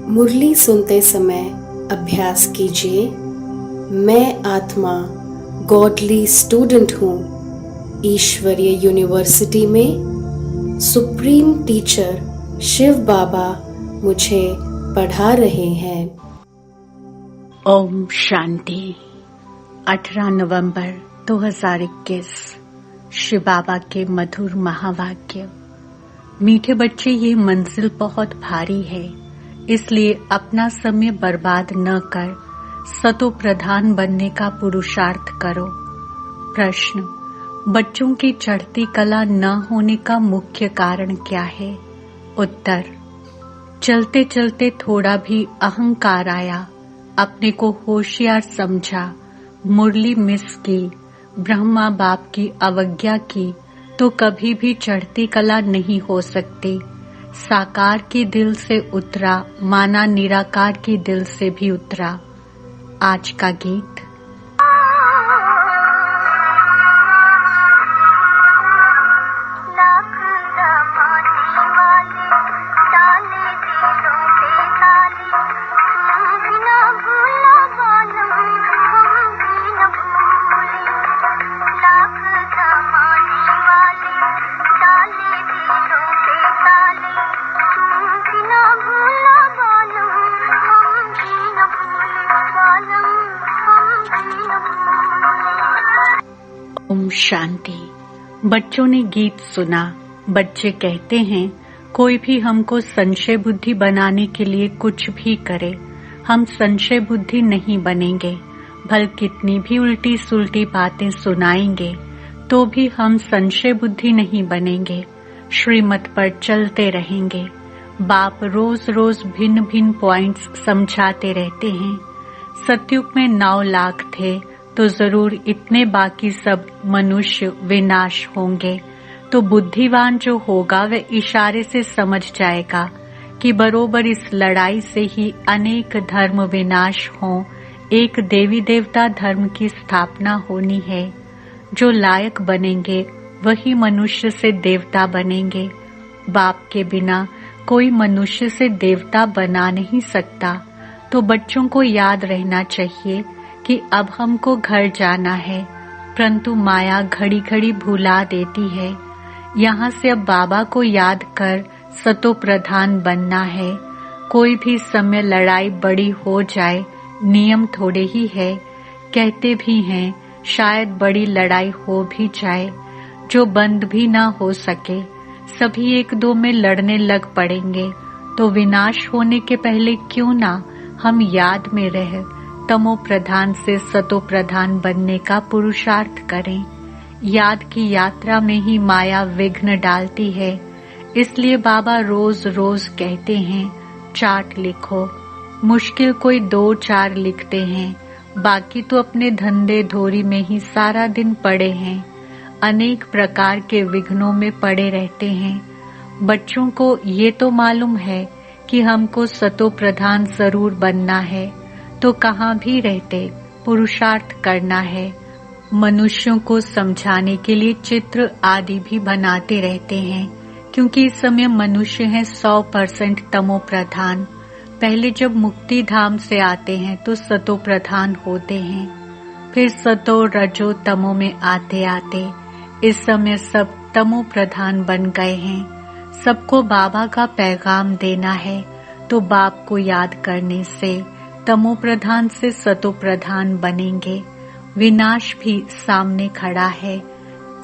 मुरली सुनते समय अभ्यास कीजिए। मैं आत्मा गॉडली स्टूडेंट हूँ। ईश्वरीय यूनिवर्सिटी में सुप्रीम टीचर शिव बाबा मुझे पढ़ा रहे हैं। ओम शांति। 18 नवंबर 2021 शिव बाबा के मधुर महावाक्य। मीठे बच्चे, ये मंजिल बहुत भारी है, इसलिए अपना समय बर्बाद न कर सतो प्रधान बनने का पुरुषार्थ करो। प्रश्न: बच्चों की चढ़ती कला न होने का मुख्य कारण क्या है? उत्तर: चलते चलते थोड़ा भी अहंकार आया, अपने को होशियार समझा, मुरली मिस की, ब्रह्मा बाप की अवज्ञा की, तो कभी भी चढ़ती कला नहीं हो सकती। साकार के दिल से उतरा, माना निराकार के दिल से भी उतरा। आज का गीत। ओम शांति। बच्चों ने गीत सुना। बच्चे कहते हैं, कोई भी हमको संशय बुद्धि बनाने के लिए कुछ भी करे, हम संशय बुद्धि नहीं बनेंगे। भल कितनी भी उल्टी सुल्टी बातें सुनाएंगे तो भी हम संशय बुद्धि नहीं बनेंगे। श्रीमत पर चलते रहेंगे। बाप रोज रोज भिन्न भिन्न पॉइंट्स समझाते रहते हैं। सतयुग में 9 लाख थे तो जरूर इतने बाकी सब मनुष्य विनाश होंगे। तो बुद्धिवान जो होगा वह इशारे से समझ जाएगा कि बरोबर इस लड़ाई से ही अनेक धर्म विनाश हों, एक देवी देवता धर्म की स्थापना होनी है। जो लायक बनेंगे वही मनुष्य से देवता बनेंगे। बाप के बिना कोई मनुष्य से देवता बना नहीं सकता। तो बच्चों को याद रहना चाहिए कि अब हमको घर जाना है, परंतु माया घड़ी घड़ी भुला देती है। यहाँ से अब बाबा को याद कर सतो प्रधान बनना है। कोई भी समय लड़ाई बड़ी हो जाए, नियम थोड़े ही है। कहते भी हैं शायद बड़ी लड़ाई हो भी जाए, जो बंद भी ना हो सके। सभी एक दो में लड़ने लग पड़ेंगे, तो विनाश होने के पहले क्यों ना हम याद में रह तमो प्रधान से सतो प्रधान बनने का पुरुषार्थ करें। याद की यात्रा में ही माया विघ्न डालती है, इसलिए बाबा रोज रोज कहते हैं चार्ट लिखो। मुश्किल कोई 2-4 लिखते हैं, बाकी तो अपने धंधे धोरी में ही सारा दिन पड़े हैं। अनेक प्रकार के विघ्नों में पड़े रहते हैं। बच्चों को ये तो मालूम है कि हमको सतो प्रधान जरूर बनना है, तो कहाँ भी रहते पुरुषार्थ करना है। मनुष्यों को समझाने के लिए चित्र आदि भी बनाते रहते हैं, क्योंकि इस समय मनुष्य है 100% तमो प्रधान। पहले जब मुक्ति धाम से आते हैं तो सतो प्रधान होते हैं, फिर सतो रजो तमो में आते आते इस समय सब तमो प्रधान बन गए हैं। सबको बाबा का पैगाम देना है, तो बाप को याद करने से तमो प्रधान से सतो प्रधान बनेंगे। विनाश भी सामने खड़ा है।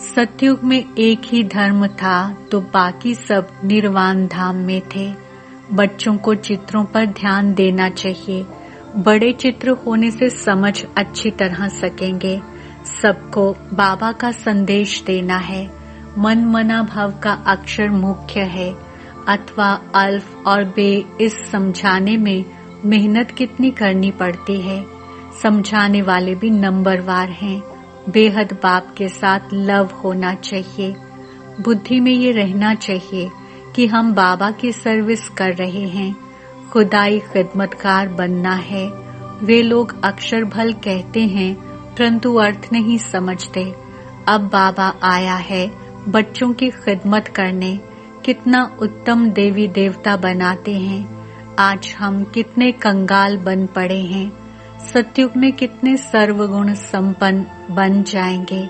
सतयुग में एक ही धर्म था, तो बाकी सब निर्वाण धाम में थे। बच्चों को चित्रों पर ध्यान देना चाहिए। बड़े चित्र होने से समझ अच्छी तरह सकेंगे। सबको बाबा का संदेश देना है। मन मना भाव का अक्षर मुख्य है, अथवा अल्फ और बे इस समझाने में मेहनत कितनी करनी पड़ती है। समझाने वाले भी नंबरवार हैं। बेहद बाप के साथ लव होना चाहिए। बुद्धि में ये रहना चाहिए कि हम बाबा की सर्विस कर रहे हैं, खुदाई खिदमतकार बनना है। वे लोग अक्षर भल कहते हैं परंतु अर्थ नहीं समझते। अब बाबा आया है बच्चों की खिदमत करने। कितना उत्तम देवी देवता बनाते हैं। आज हम कितने कंगाल बन पड़े हैं। सतयुग में कितने सर्वगुण संपन्न बन जाएंगे।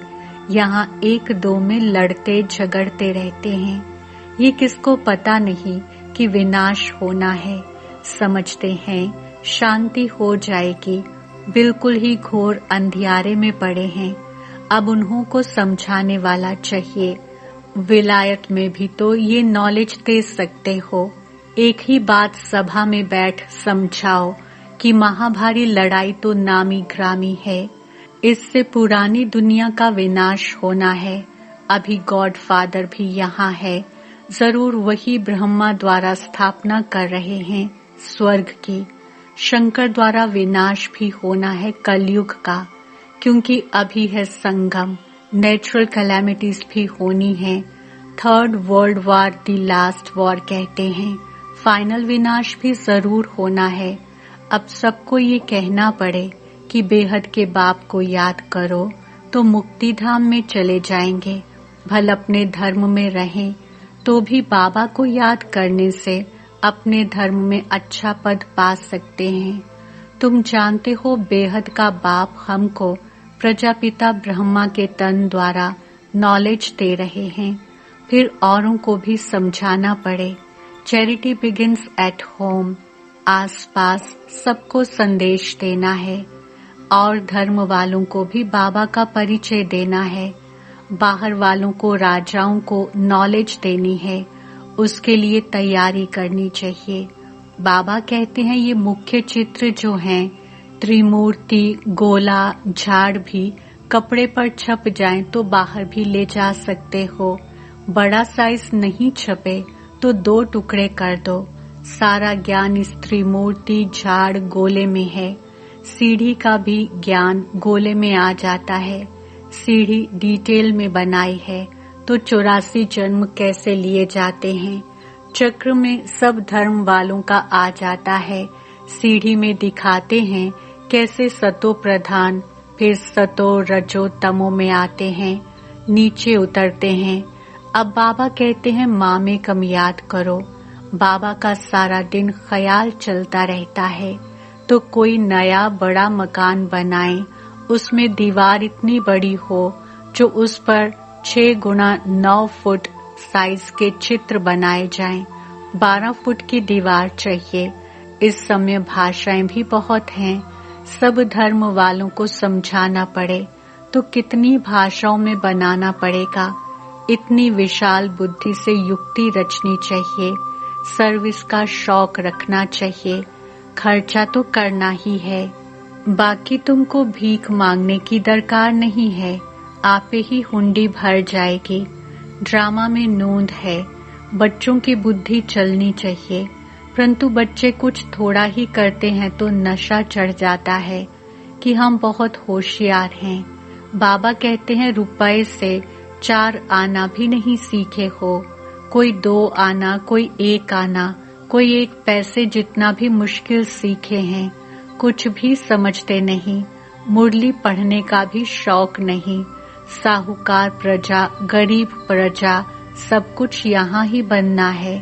यहाँ एक दो में लड़ते झगड़ते रहते हैं। ये किसको पता नहीं कि विनाश होना है। समझते हैं शांति हो जाएगी। बिल्कुल ही घोर अंधियारे में पड़े हैं। अब उन्हों को समझाने वाला चाहिए। विलायत में भी तो ये नॉलेज दे सकते हो। एक ही बात सभा में बैठ समझाओ कि महाभारी लड़ाई तो नामी ग्रामी है। इससे पुरानी दुनिया का विनाश होना है। अभी गॉड फादर भी यहाँ है। जरूर वही ब्रह्मा द्वारा स्थापना कर रहे हैं स्वर्ग की। शंकर द्वारा विनाश भी होना है कलयुग का, क्योंकि अभी है संगम। नेचुरल कैलेमिटीज भी होनी है। थर्ड वर्ल्ड वॉर दी लास्ट वॉर कहते हैं। फाइनल विनाश भी जरूर होना है। अब सबको ये कहना पड़े कि बेहद के बाप को याद करो तो मुक्ति धाम में चले जाएंगे। भल अपने धर्म में रहें तो भी बाबा को याद करने से अपने धर्म में अच्छा पद पा सकते हैं। तुम जानते हो बेहद का बाप हमको प्रजापिता ब्रह्मा के तन द्वारा नॉलेज दे रहे हैं। फिर औरों को भी समझाना पड़े। Charity begins at home. आसपास सबको संदेश देना है और धर्म वालों को भी बाबा का परिचय देना है। बाहर वालों को राजाओं को नॉलेज देनी है। उसके लिए तैयारी करनी चाहिए। बाबा कहते हैं ये मुख्य चित्र जो हैं त्रिमूर्ति, गोला, झाड़ भी कपड़े पर छप जाएं तो बाहर भी ले जा सकते हो। बड़ा साइज नहीं छपे तो 2 टुकड़े कर दो। सारा ज्ञान इस त्रिमूर्ति, झाड़, गोले में है। सीढ़ी का भी ज्ञान गोले में आ जाता है। सीढ़ी डिटेल में बनाई है तो 84 जन्म कैसे लिए जाते हैं। चक्र में सब धर्म वालों का आ जाता है। सीढ़ी में दिखाते हैं कैसे सतो प्रधान, फिर सतो रजो तमो में आते हैं, नीचे उतरते हैं। अब बाबा कहते हैं माँ में कम याद करो। बाबा का सारा दिन ख्याल चलता रहता है तो कोई नया बड़ा मकान बनाए। उसमें दीवार इतनी बड़ी हो जो उस पर 6 गुना 9 फुट साइज के चित्र बनाए जाएं। 12 फुट की दीवार चाहिए। इस समय भाषाएं भी बहुत हैं। सब धर्म वालों को समझाना पड़े तो कितनी भाषाओं में बनाना पड़ेगा। इतनी विशाल बुद्धि से युक्ति रचनी चाहिए। सर्विस का शौक रखना चाहिए। खर्चा तो करना ही है। बाकी तुमको भीख मांगने की दरकार नहीं है। आपे ही हुंडी भर जाएगी। ड्रामा में नोंद है। बच्चों की बुद्धि चलनी चाहिए, परंतु बच्चे कुछ थोड़ा ही करते हैं तो नशा चढ़ जाता है कि हम बहुत होशियार हैं। बाबा कहते हैं रुपए से 4 आना भी नहीं सीखे हो। कोई 2 आना, कोई 1 आना, कोई 1 पैसे जितना भी मुश्किल सीखे हैं। कुछ भी समझते नहीं। मुरली पढ़ने का भी शौक नहीं। साहूकार प्रजा, गरीब प्रजा, सब कुछ यहाँ ही बनना है।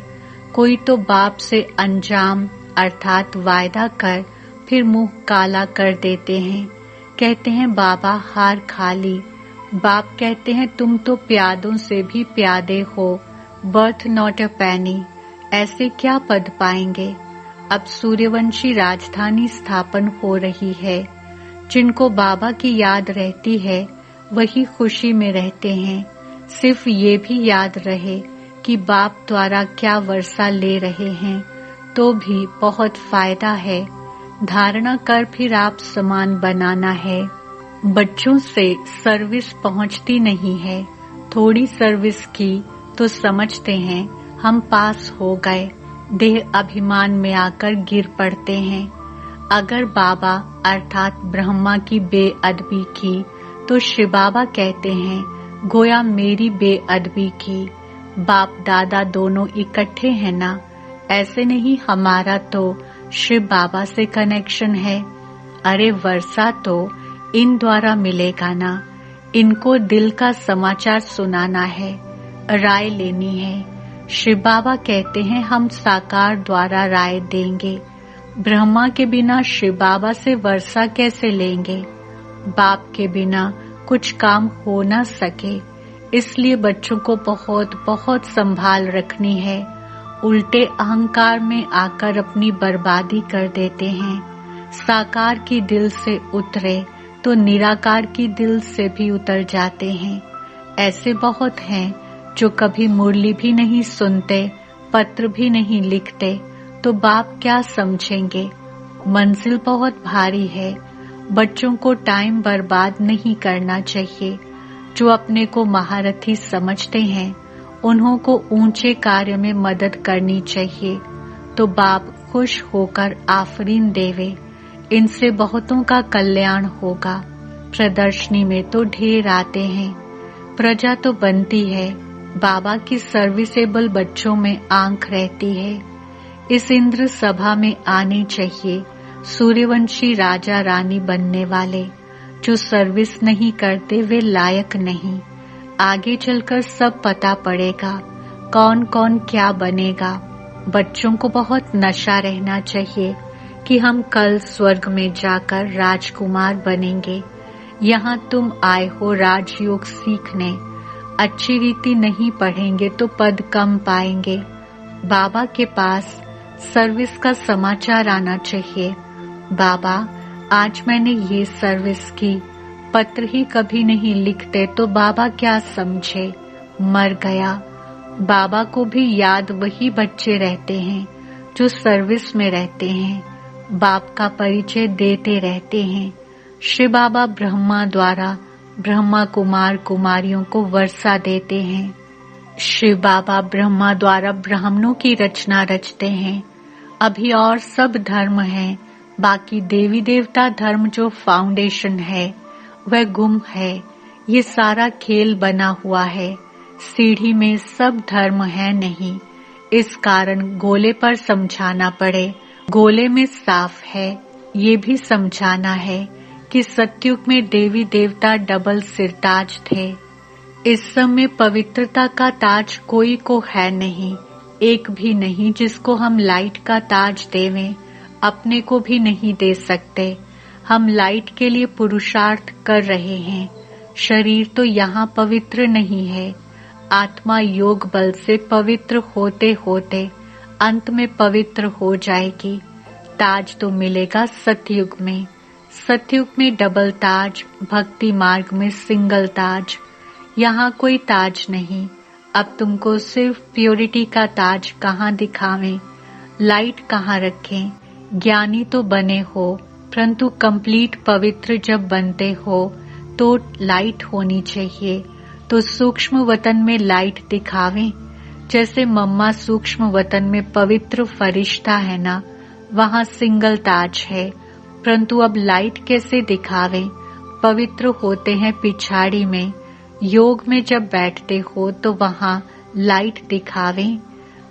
कोई तो बाप से अंजाम अर्थात वायदा कर फिर मुंह काला कर देते हैं। कहते हैं बाबा हार खाली। बाप कहते हैं तुम तो प्यादों से भी प्यादे हो। बर्थ नॉट अ पैनी। ऐसे क्या पद पाएंगे। अब सूर्यवंशी राजधानी स्थापन हो रही है। जिनको बाबा की याद रहती है वही खुशी में रहते हैं। सिर्फ ये भी याद रहे कि बाप द्वारा क्या वर्षा ले रहे हैं तो भी बहुत फायदा है। धारणा कर फिर आप समान बनाना है। बच्चों से सर्विस पहुंचती नहीं है। थोड़ी सर्विस की तो समझते हैं हम पास हो गए। देह अभिमान में आकर गिर पड़ते हैं। अगर बाबा अर्थात ब्रह्मा की बेअदबी की तो शिव बाबा कहते हैं गोया मेरी बेअदबी की। बाप दादा दोनों इकट्ठे हैं ना, ऐसे नहीं हमारा तो शिव बाबा से कनेक्शन है। अरे वर्षा तो इन द्वारा मिलेगा ना, इनको दिल का समाचार सुनाना है, राय लेनी है। शिव बाबा कहते हैं हम साकार द्वारा राय देंगे। ब्रह्मा के बिना शिव बाबा से वर्षा कैसे लेंगे? बाप के बिना कुछ काम हो ना सके, इसलिए बच्चों को बहुत बहुत संभाल रखनी है। उल्टे अहंकार में आकर अपनी बर्बादी कर देते हैं। साकार की दिल से उतरे तो निराकार की दिल से भी उतर जाते हैं। ऐसे बहुत हैं जो कभी मुरली भी नहीं सुनते, पत्र भी नहीं लिखते, तो बाप क्या समझेंगे? मंजिल बहुत भारी है। बच्चों को टाइम बर्बाद नहीं करना चाहिए। जो अपने को महारथी समझते हैं उन्हों को ऊंचे कार्य में मदद करनी चाहिए, तो बाप खुश होकर आफरीन देवे। इनसे बहुतों का कल्याण होगा। प्रदर्शनी में तो ढेर आते हैं, प्रजा तो बनती है। बाबा की सर्विसेबल बच्चों में आंख रहती है। इस इंद्र सभा में आने चाहिए सूर्यवंशी राजा रानी बनने वाले। जो सर्विस नहीं करते वे लायक नहीं। आगे चलकर सब पता पड़ेगा कौन कौन क्या बनेगा। बच्चों को बहुत नशा रहना चाहिए कि हम कल स्वर्ग में जाकर राजकुमार बनेंगे। यहाँ तुम आए हो राजयोग सीखने। अच्छी रीति नहीं पढ़ेंगे तो पद कम पाएंगे। बाबा के पास सर्विस का समाचार आना चाहिए। बाबा आज मैंने ये सर्विस की, पत्र ही कभी नहीं लिखते तो बाबा क्या समझे? मर गया। बाबा को भी याद वही बच्चे रहते हैं जो सर्विस में रहते हैं, बाप का परिचय देते रहते हैं। शिव बाबा ब्रह्मा द्वारा ब्रह्मा कुमार कुमारियों को वर्षा देते हैं। शिव बाबा ब्रह्मा द्वारा ब्राह्मणों की रचना रचते हैं। अभी और सब धर्म हैं, बाकी देवी देवता धर्म जो फाउंडेशन है वह गुम है। ये सारा खेल बना हुआ है, सीढ़ी में सब धर्म है नहीं। इस कारण गोले पर समझाना पड़े। गोले में साफ है, ये भी समझाना है कि सतयुग में देवी देवता डबल सिरताज थे। इस समय पवित्रता का ताज कोई को है नहीं, एक भी नहीं जिसको हम लाइट का ताज देवें। अपने को भी नहीं दे सकते। हम लाइट के लिए पुरुषार्थ कर रहे हैं। शरीर तो यहाँ पवित्र नहीं है। आत्मा योग बल से पवित्र होते होते अंत में पवित्र हो जाएगी। ताज तो मिलेगा सतयुग में। सतयुग में डबल ताज, भक्ति मार्ग में सिंगल ताज। यहाँ कोई ताज नहीं। अब तुमको सिर्फ प्योरिटी का ताज कहाँ दिखावें, लाइट कहाँ रखें? ज्ञानी तो बने हो, परंतु कंप्लीट पवित्र जब बनते हो तो लाइट होनी चाहिए। तो सूक्ष्म वतन में लाइट दिखावें। जैसे मम्मा सूक्ष्म वतन में पवित्र फरिश्ता है ना, वहाँ सिंगल ताज है, परंतु अब लाइट कैसे दिखावें? पवित्र होते हैं पिछाड़ी में। योग में जब बैठते हो तो वहाँ लाइट दिखावें।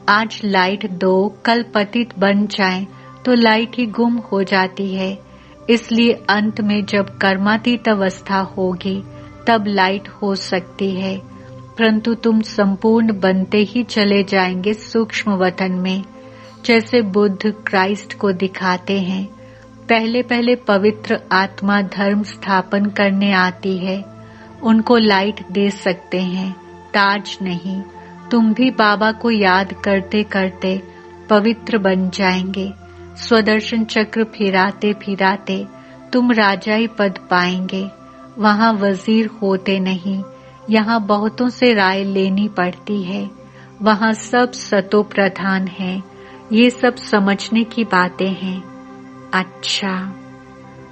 आज लाइट दो, कल पतित बन जाएं तो लाइट ही गुम हो जाती है। इसलिए अंत में जब कर्मातीत अवस्था होगी तब लाइट हो सकती है, परंतु तुम संपूर्ण बनते ही चले जाएंगे सूक्ष्म वतन में। जैसे बुद्ध क्राइस्ट को दिखाते हैं, पहले पहले पवित्र आत्मा धर्म स्थापन करने आती है, उनको लाइट दे सकते हैं, ताज नहीं। तुम भी बाबा को याद करते करते पवित्र बन जाएंगे। स्वदर्शन चक्र फिराते फिराते तुम राजाई पद पाएंगे। वहाँ वजीर होते नहीं, यहाँ बहुतों से राय लेनी पड़ती है। वहाँ सब सतो प्रधान है। ये सब समझने की बातें हैं। अच्छा,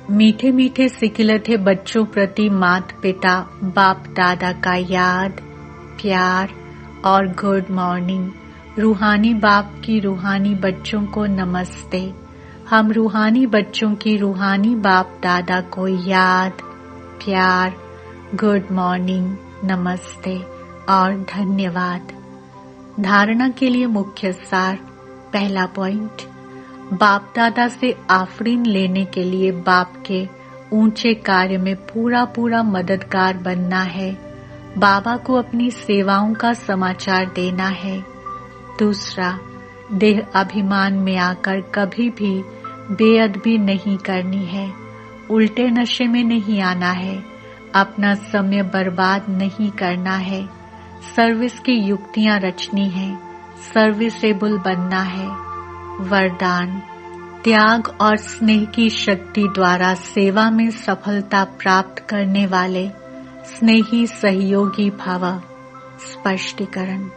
मीठे मीठे सिकिलते बच्चों प्रति माता पिता बाप दादा का याद, प्यार और गुड मॉर्निंग। रूहानी बाप की रूहानी बच्चों को नमस्ते। हम रूहानी बच्चों की रूहानी बाप दादा को याद, प्यार, गुड मॉर्निंग। नमस्ते और धन्यवाद। धारणा के लिए मुख्य सार। पहला पॉइंट, बाप दादा से आफरीन लेने के लिए बाप के ऊंचे कार्य में पूरा मददगार बनना है। बाबा को अपनी सेवाओं का समाचार देना है। दूसरा, देह अभिमान में आकर कभी भी बेअदबी नहीं करनी है, उल्टे नशे में नहीं आना है, अपना समय बर्बाद नहीं करना है, सर्विस की युक्तियां रचनी है, सर्विसेबल बनना है। वरदान, त्याग और स्नेह की शक्ति द्वारा सेवा में सफलता प्राप्त करने वाले स्नेही सहयोगी भव। स्पष्टीकरण,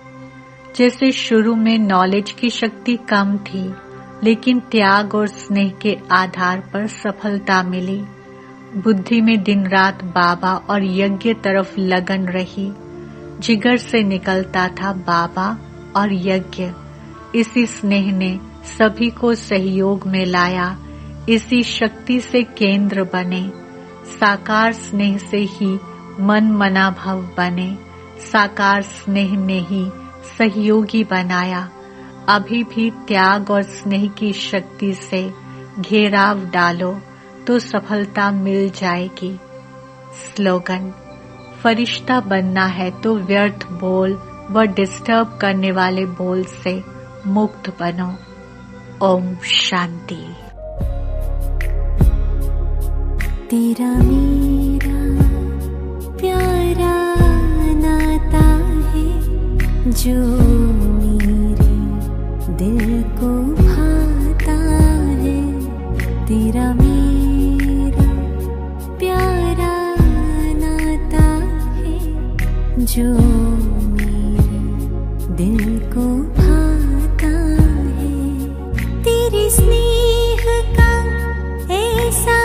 जैसे शुरू में नॉलेज की शक्ति कम थी, लेकिन त्याग और स्नेह के आधार पर सफलता मिली। बुद्धि में दिन रात बाबा और यज्ञ तरफ लगन रही। जिगर से निकलता था बाबा और यज्ञ। इसी स्नेह ने सभी को सहयोग में लाया। इसी शक्ति से केंद्र बने। साकार स्नेह से ही मन मना भव बने। साकार स्नेह ने ही सहयोगी बनाया। अभी भी त्याग और स्नेह की शक्ति से घेराव डालो तो सफलता मिल जाएगी। स्लोगन, फरिश्ता बनना है तो व्यर्थ बोल व डिस्टर्ब करने वाले बोल से मुक्त बनो। ओम शांति। तेरा मेरा प्यारा नाता है जो मेरे दिल को भाता है। तेरा मेरा प्यारा नाता है जो मेरे दिल को भाता है। तेरे स्नेह का ऐसा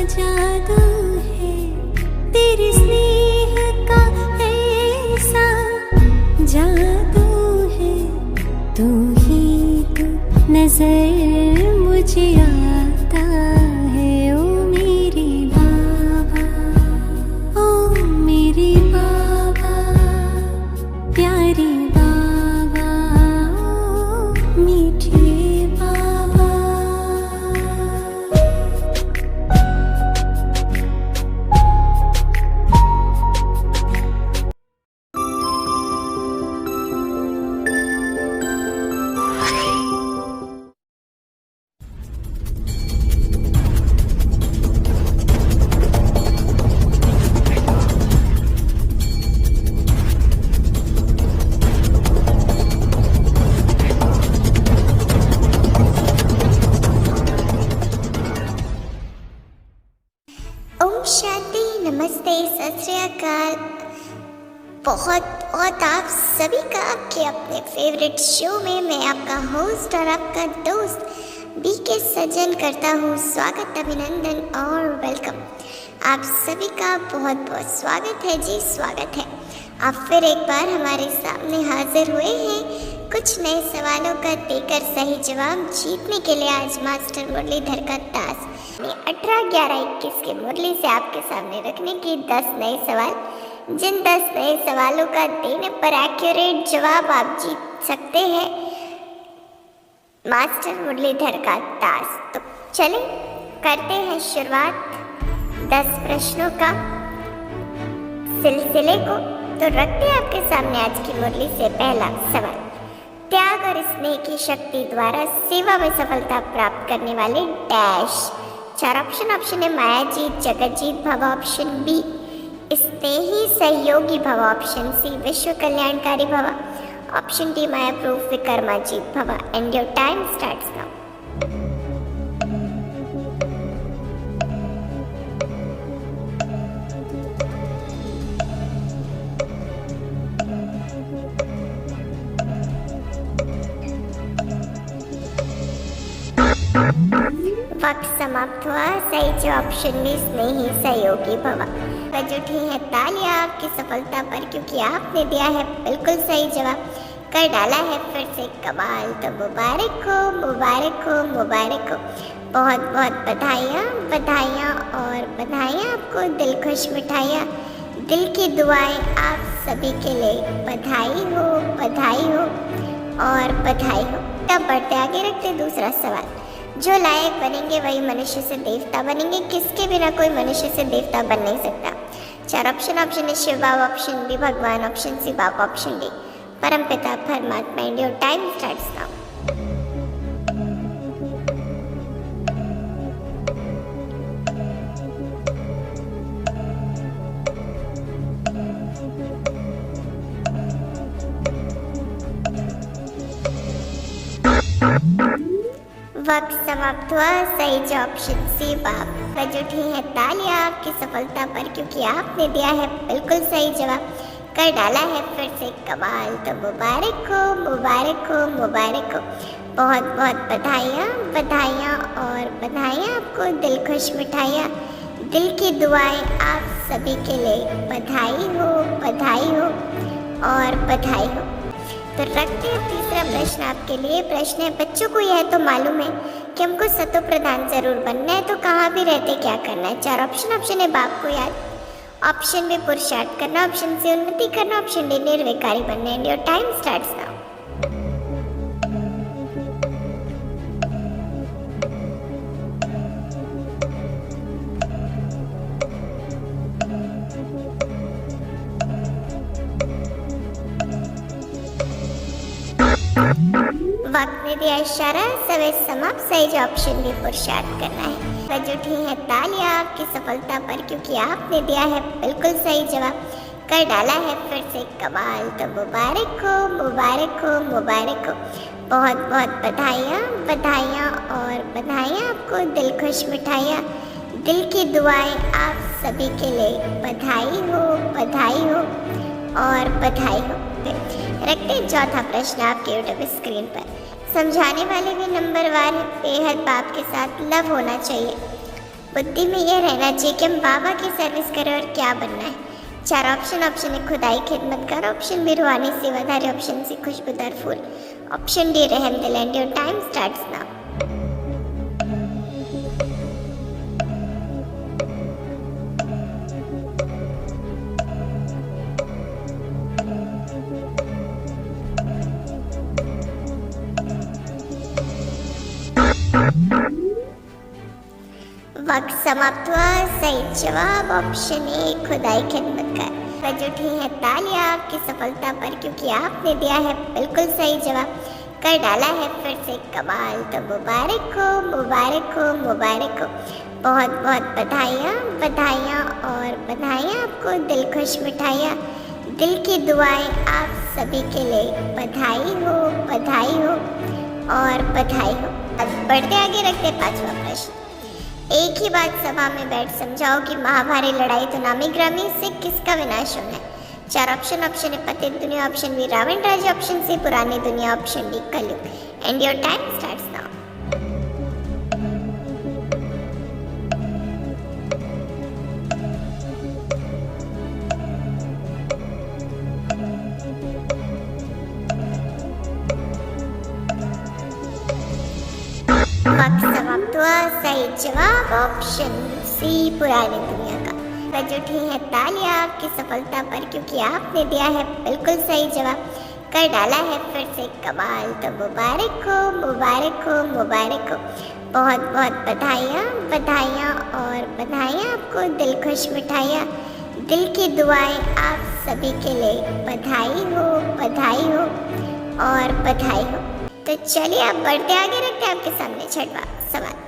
जादू है, तेरे स्नेह का ऐसा जादू है। तू ही तो नजर मुझे आता है। ओ मेरे बाबा, ओ मेरे बाबा, प्यारे बाबा, ओ मीठे बाबा। ओम शांति, नमस्ते, सत श्री अकाल। बहुत आप सभी का आपके अपने फेवरेट शो में मैं आपका होस्ट और आपका दोस्त बीके सज्जन करता हूँ स्वागत, अभिनंदन और वेलकम। आप सभी का बहुत स्वागत है जी, स्वागत है। आप फिर एक बार हमारे सामने हाजिर हुए हैं कुछ नए सवालों का देकर सही जवाब जीतने के लिए। आज मास्टर मुरलीधर का टास्क 18-11-21 की मुरली से आपके सामने रखने की 10 नए सवाल, जिन 10 नए सवालों का देने पर एक्यूरेट जवाब आप जीत सकते हैं मास्टर मुरलीधर का टास्क। तो चलें करते हैं शुरुआत 10 प्रश्नों का सिलसिले को। तो रखते हैं आपके सामने आज की मुरली से पहला सवाल। त्याग और स्नेह की शक्ति द्वारा सेवा में सफलता प्राप्त करने वाले डैश। 4 ऑप्शन है मायाजीत, जगतजीत भव, ऑप्शन बी स्नेही सहयोगी भव, ऑप्शन सी विश्व कल्याणकारी भव, ऑप्शन डी माया प्रूफ विकर्माजीत भव। And your time starts now. वक्त समाप्त हुआ। सही जवाब ऑप्शन बी स्नेही सहयोगी भव। बज उठी है तालियां आपकी सफलता पर, क्योंकि आपने दिया है बिल्कुल सही जवाब, कर डाला है फिर से कमाल। तो मुबारक हो, मुबारक हो, मुबारक हो। बहुत बधाइयाँ, बधाइयाँ और बधाइयाँ आपको। दिल खुश मिठाइयाँ दिल की दुआएं आप सभी के लिए। बधाई हो, बधाई हो और बधाई हो। तब बढ़ते आगे रखते दूसरा सवाल, जो लायक बनेंगे वही मनुष्य से देवता बनेंगे, किसके बिना कोई मनुष्य से देवता बन नहीं सकता। 4 ऑप्शन है शिव बाबा, ऑप्शन बी भगवान, ऑप्शन सी बाबा, ऑप्शन डी परमपिता परमात्मा। And your time starts now. वक्त समाप्त हुआ। सही जवाब ऑप्शन सी बाप। बज उठी है तालियां आपकी सफलता पर, क्योंकि आपने दिया है बिल्कुल सही जवाब, कर डाला है फिर से कमाल। तो मुबारक हो, मुबारक हो, मुबारक हो। बहुत बहुत बधाइयाँ, बधाइयाँ और बधाइयाँ आपको। दिल खुश मिठाइयाँ, दिल की दुआएं आप सभी के लिए। बधाई हो, बधाई हो और बधाई हो। तो रखते हैं तीसरा प्रश्न आपके लिए। प्रश्न है, बच्चों को यह तो मालूम है कि हमको सतो प्रधान जरूर बनना है, तो कहाँ भी रहते क्या करना है। 4 ऑप्शन है बाप को याद, ऑप्शन बी पुरुषार्थ करना, ऑप्शन सी उन्नति करना, ऑप्शन डी निर्विकारी बनना। And your time starts now. वक्त ने दिया इशारा, समय समाप्त। सही जवाब ऑप्शन बी पुरुषार्थ करना है। बज उठी है तालियां आपकी सफलता पर, क्योंकि आपने दिया है बिल्कुल सही जवाब, कर डाला है फिर से कमाल। तो मुबारक हो, मुबारक हो, मुबारक हो। बहुत बहुत बधाइयाँ, बधाइयाँ और बधाइयाँ आपको। दिल खुश मिठाइयाँ, दिल की दुआएं आप सभी के लिए। बधाई हो, बधाई हो और बधाई हो। रखते हैं चौथा प्रश्न आपके यूट्यूब स्क्रीन पर। समझाने वाले भी नंबरवार है, बेहद बाप के साथ लव होना चाहिए। बुद्धि में यह रहना चाहिए कि हम बाबा की सर्विस करें और क्या बनना है। 4 ऑप्शन है खुदाई खिदमतगार, ऑप्शन बी रूहानी सेवादारी, ऑप्शन सी खुशबूदार फूल, ऑप्शन डी रहम दिल। And your time starts now. वक्त समाप्त हुआ। सही जवाब ऑप्शन ए खुदाई खिदमतगार। बज उठी है तालियां आपकी सफलता पर, क्योंकि आपने दिया है बिल्कुल सही जवाब, कर डाला है फिर से कमाल। तो मुबारक हो, मुबारक हो, मुबारक हो। बहुत बहुत बधाइयाँ, बधाइयाँ और बधाइयाँ आपको। दिल खुश मिठाइयाँ, दिल की दुआएं आप सभी के लिए। बधाई हो, बधाई हो और बधाई हो। बढ़ते आगे रखते 5वां प्रश्न। एक ही बात सभा में बैठ समझाओ कि महाभारत लड़ाई तो नामी ग्रामी, से किसका विनाश होना है। 4 ऑप्शन है पतित दुनिया, ऑप्शन बी रावण राज्य, ऑप्शन सी पुरानी दुनिया, ऑप्शन डी कलयुग। And your time starts now. वक्त समाप्त हुआ। सही जवाब ऑप्शन सी पुरानी दुनिया का। बज उठी है तालियां आपकी सफलता पर, क्योंकि आपने दिया है बिल्कुल सही जवाब, कर डाला है फिर से कमाल। तो मुबारक हो, मुबारक हो, मुबारक हो। बहुत बहुत बधाइयाँ, बधाइयाँ और बधाइयाँ आपको। दिल खुश मिठाइयाँ, दिल की दुआएं आप सभी के लिए। बधाई हो, बधाई हो और बधाई हो। तो चलिए आप बढ़ते आगे रखते हैं आपके सामने 6वां सवाल।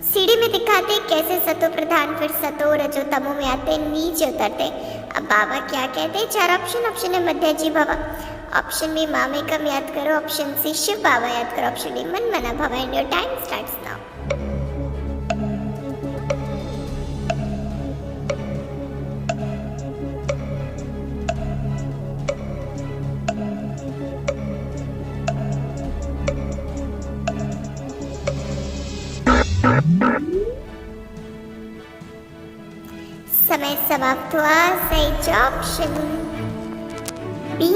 सीढ़ी में दिखाते कैसे सतो प्रधान फिर सतो रजो तमो में आते नीचे उतरते। अब बाबा क्या कहते हैं। 4 ऑप्शन है मध्य जी बाबा, ऑप्शन बी मामे कम याद करो, ऑप्शन सी शिव बाबा याद करो, ऑप्शन डी मन मना भवा। And your time starts now. समय समाप्त हुआ। सही ऑप्शन बी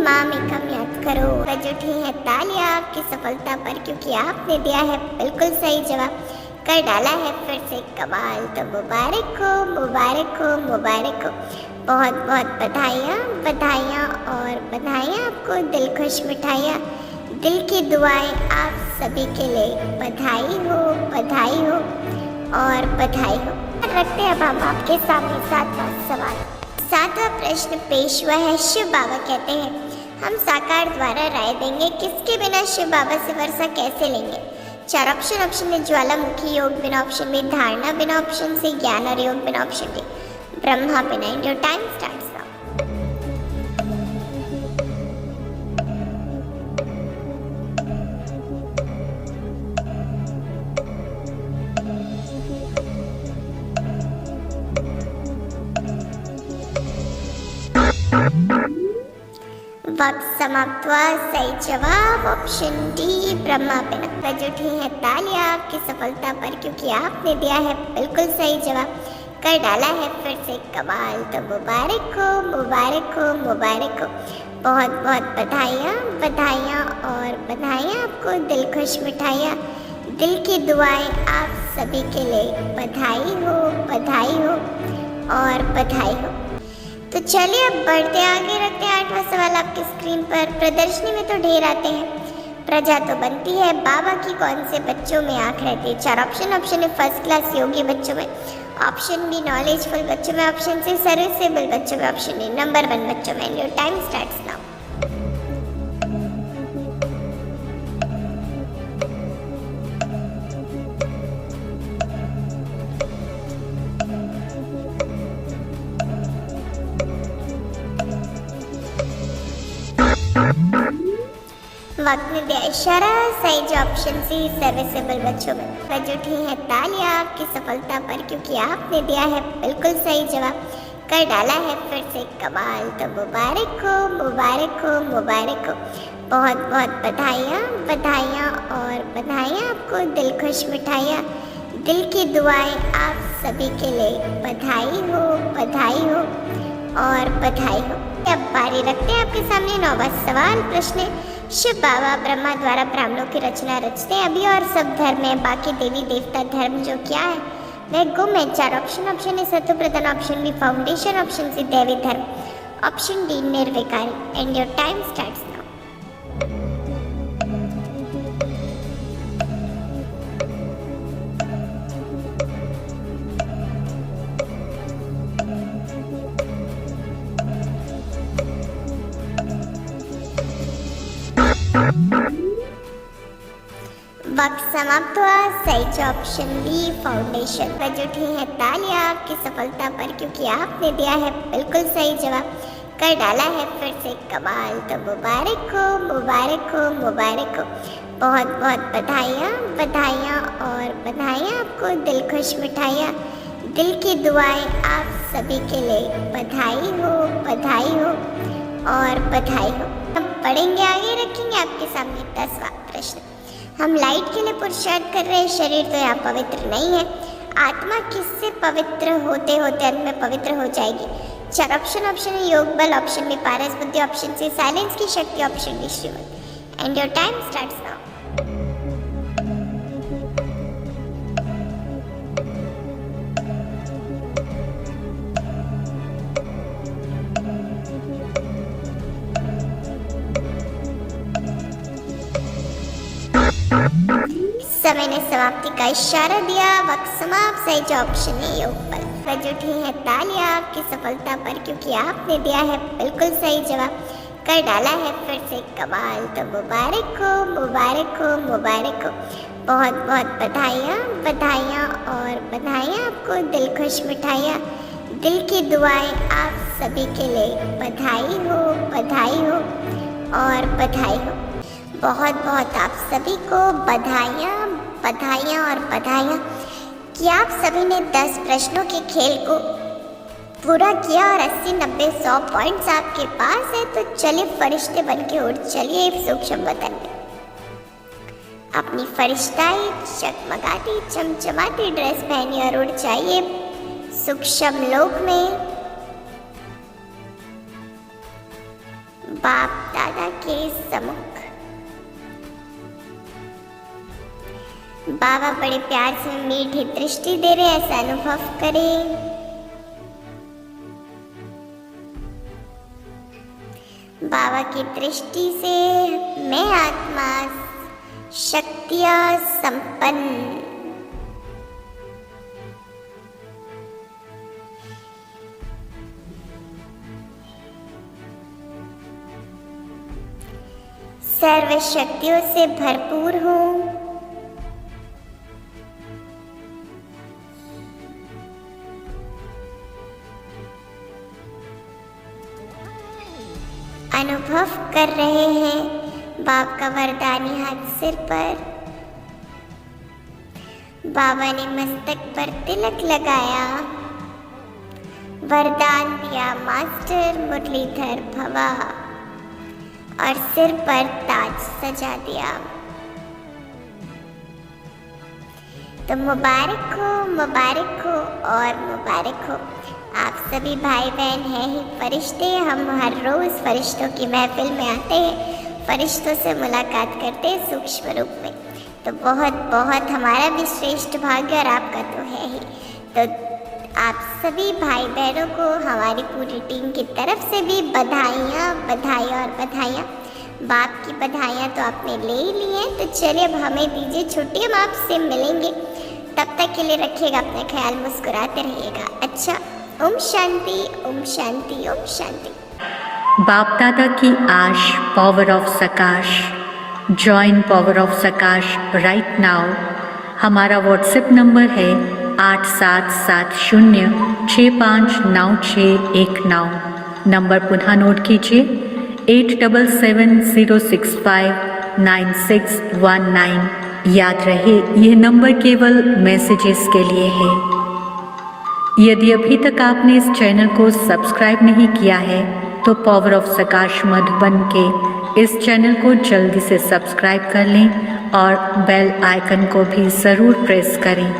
माँ में कम याद करो। बज उठी है तालियां आपकी सफलता पर, क्योंकि आपने दिया है बिल्कुल सही जवाब, कर डाला है फिर से कमाल। तो मुबारक हो, मुबारक हो, मुबारक हो। बहुत बहुत बधाइयाँ बधाइयाँ और बधाइयाँ आपको, दिल खुश मिठाइयाँ, दिल की दुआएं आप सभी के लिए। बधाई हो और बधाई हो। रखते हैं अब हम आपके सामने 7वां सवाल। 7वां प्रश्न पेश हुआ है। शिव बाबा कहते हैं, हम साकार द्वारा राय देंगे, किसके बिना शिव बाबा से वर्षा कैसे लेंगे। 4 ऑप्शन। ऑप्शन ए ज्वालामुखी योग बिना, ऑप्शन बी धारणा बिना, ऑप्शन सी ज्ञान और योग बिना, ऑप्शन डी ब्रह्मा बिना। Your time starts now. वक्त समाप्त हुआ। सही जवाब ऑप्शन डी ब्रह्मा बिना। बज उठी है तालियां आपकी सफलता पर, क्योंकि आपने दिया है बिल्कुल सही जवाब, कर डाला है फिर से कमाल। तो मुबारक हो मुबारक हो। बहुत बहुत बधाइयाँ बधाइयाँ और बधाइयाँ आपको, दिल खुश मिठाइयाँ, दिल की दुआएं आप सभी के लिए। बधाई हो और बधाई हो। तो चलिए अब बढ़ते आगे, रखते हैं 8वां सवाल आपकी स्क्रीन पर। प्रदर्शनी में तो ढेर आते हैं, प्रजा तो बनती है, बाबा की कौन से बच्चों में आँख रहती है। 4 option. Option A first class योगी बच्चों में, ऑप्शन बी नॉलेजफुल बच्चों में, ऑप्शन सी सर्विसेबल बच्चों में, ऑप्शन डी नंबर 1 बच्चों में। Your time starts now. वक्त ने दिया इशारा। सही जो ऑप्शन सी सर्विसेबल बच्चों में। बज उठी है तालियां आपकी सफलता पर, क्योंकि आपने दिया है बिल्कुल सही जवाब, कर डाला है फिर से कमाल। तो मुबारक हो मुबारक हो। बहुत बहुत बधाइयाँ और बधाइयाँ आपको, दिल खुश मिठाइयाँ, दिल की दुआएं आप सभी के लिए। बधाई हो और बधाई हो। अब बारी रखते हैं आपके सामने 9वां सवाल। प्रश्न शिव बाबा ब्रह्मा द्वारा ब्राह्मणों की रचना रचते हैं अभी, और सब धर्म है, बाकी देवी देवता धर्म जो क्या है वह गुम है। 4 ऑप्शन। ऑप्शन ए सत्य प्रधान, option B foundation, option C दैवी धर्म, ऑप्शन डी निर्विकारी। And your time starts now. वक्त समाप्त हुआ। सही ऑप्शन बी फाउंडेशन। बज उठी है तालियां आपकी सफलता पर, क्योंकि आपने दिया है बिल्कुल सही जवाब, कर डाला है फिर से कमाल। तो मुबारक हो मुबारक हो। बहुत बहुत बधाइयाँ और बधाइयाँ आपको, दिल खुश मिठाइयाँ, दिल की दुआएं आप सभी के लिए। बधाई हो और बधाई हो। हम पढ़ेंगे आगे, रखेंगे आपके सामने 10वां प्रश्न। हम लाइट के लिए पुरुषार्थ कर रहे हैं, शरीर तो यहाँ पवित्र नहीं है, आत्मा किससे पवित्र होते होते अंत में पवित्र हो जाएगी। 4 ऑप्शन। ऑप्शन ए योग बल, ऑप्शन बी पारस बुद्धि, ऑप्शन सी साइलेंस की शक्ति, ऑप्शन डी श्रीमत। And your time starts now. समय ने समाप्ति का इशारा दिया। वक्त समाप्त। सही ऑप्शन है योग बल। बज उठी है तालियां आपकी सफलता पर, क्योंकि आपने दिया है बिल्कुल सही जवाब, कर डाला है फिर से कमाल। तो मुबारक हो मुबारक हो। बहुत बहुत बधाइयाँ और बधाइयाँ आपको, दिल खुश मिठाइयाँ, दिल की दुआएं आप सभी के लिए। बधाई हो और बधाई हो। बहुत बहुत आप सभी को बधाइयाँ और बधाइयाँ कि आप सभी ने 10 प्रश्नों के खेल को पूरा किया और 80, 90, 100 पॉइंट्स आपके पास है। तो चलिए फरिश्ते बन के उड़ चलिए सूक्ष्म वतन में। अपनी फरिश्ताई चकमगाती चमचमाती ड्रेस पहनी और उड़ जाइए सूक्ष्म लोक में, बाप दादा के सम्मुख। बाबा बड़े प्यार से मीठी दृष्टि दे रहे, ऐसा अनुभव करें। की दृष्टि से मैं आत्मा शक्तियां संपन्न, सर्व शक्तियों से भरपूर हूँ। अनुभव कर रहे हैं बाबा का वरदानी हाथ सिर पर। बाबा ने मस्तक पर तिलक लगाया, वरदान दिया मास्टर मुरलीधर भवा, और सिर पर ताज सजा दिया। तो मुबारक हो और मुबारक हो। आप सभी भाई बहन हैं ही फरिश्ते। हम हर रोज़ फरिश्तों की महफिल में आते हैं, फरिश्तों से मुलाकात करते हैं सूक्ष्म रूप में। तो बहुत बहुत हमारा भी श्रेष्ठ भाग्य और आपका तो है ही। तो आप सभी भाई बहनों को हमारी पूरी टीम की तरफ से भी बधाइयाँ और बधाइयाँ। बाप की बधाइयाँ तो आपने ले ही ली हैं। तो चलिए अब हमें दीजिए छुट्टी, हम आपसे मिलेंगे। तब तक के लिए रखिएगा अपना ख्याल, मुस्कुराते रहिएगा। अच्छा, ओम शांति, ओम शांति, ओम शांति। बाप दादा की आश, power of सकाश। Join power of सकाश right now. हमारा व्हाट्सएप नंबर है 8770659619। नंबर पुनः नोट कीजिए 8770659619। याद रहे यह नंबर केवल मैसेजेस के लिए है। यदि अभी तक आपने इस चैनल को सब्सक्राइब नहीं किया है तो पावर ऑफ सकाश मधुबन के इस चैनल को जल्दी से सब्सक्राइब कर लें और बेल आइकन को भी ज़रूर प्रेस करें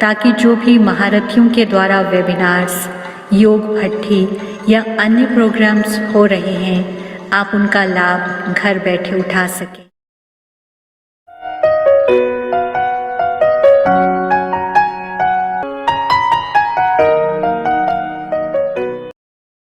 ताकि जो भी महारथियों के द्वारा वेबिनार्स, योग भट्ठी या अन्य प्रोग्राम्स हो रहे हैं आप उनका लाभ घर बैठे उठा सकें।